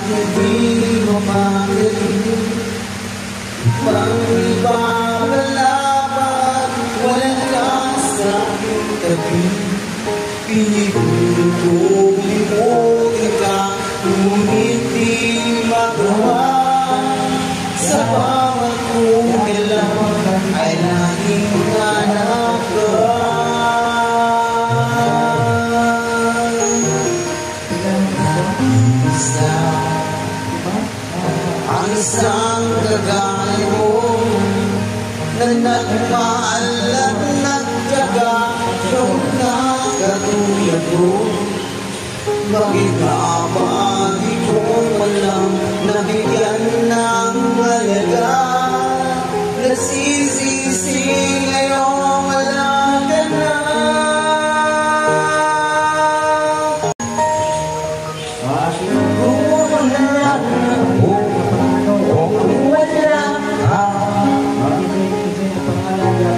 hindi mapagaling. Pang-ibabalapat, walang ka sa aking tabi. Pinipili ko limutin ka, ngunit di magawa. Sa bawat kumilang ay laging hanap ka. Ang isang gagay mo na nagmaalat nagtyaga, yung nakatulad mo. Bakit ka ba di ko walang nabigyan ng malaga? Nasisisi ngayong wala ka na.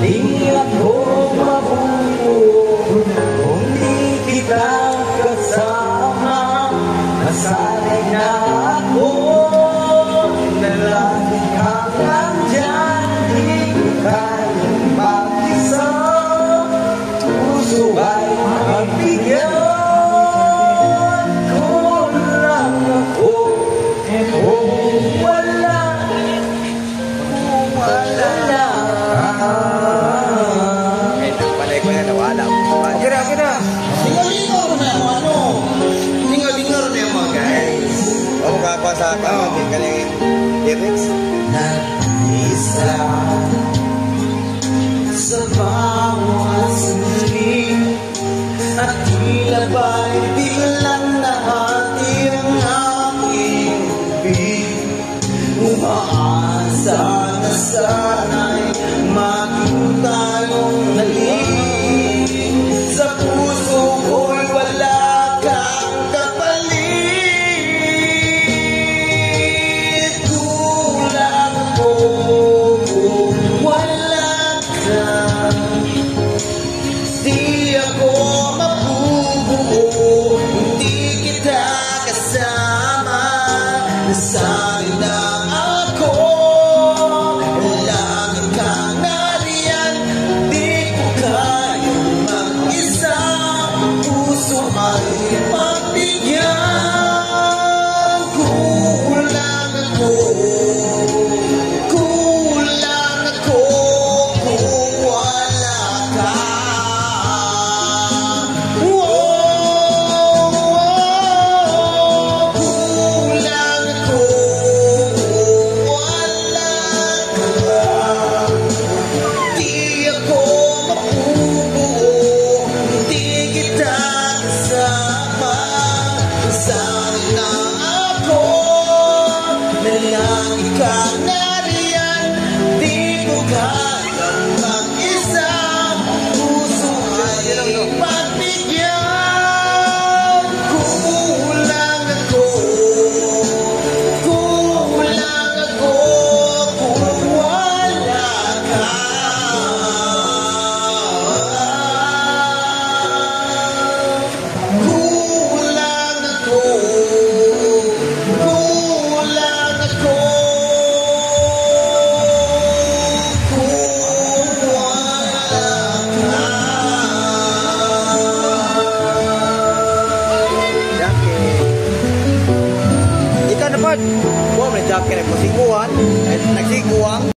Di ako mabuo kung di kita kasama. Nasanay na ako na lagi kang nandyan. Di ko kayang mag-isa, puso ay magbigyan. Kulang ako kung wala na. Kira-kira tinggal-tinggal na yung ano, tinggal-tinggal na yung mga guys. Ako kakwa sa akin, kaling lyrics. Nag-isa sa bawat sandali, at tila ba'y biglang nahati ang aking bibig. Umaasa na sana'y maging tayong nalig. Sa puso ko'y wala kang kapalit. Kulang ako kung wala ka. Di ako mabubuo, hindi kita kasama. Nasanay na ako, langit ka nariyan. Di ko kayang mag-isa, puso ay pagbigyan. Kulang ako kung wala ka. Kulang ako kung wala ka. Di ako mabubuo, hindi kita kasama. Nasanay na ako na lagi kang nariyan. Di ko kayang mag-isa, puso ay pagbigyan. Kulang ako kung wala ka. Kulang ako kung wala ka. Jacket. Ikaw na po. Buwan mo na jacket na po. Siguan. Nagsiguan.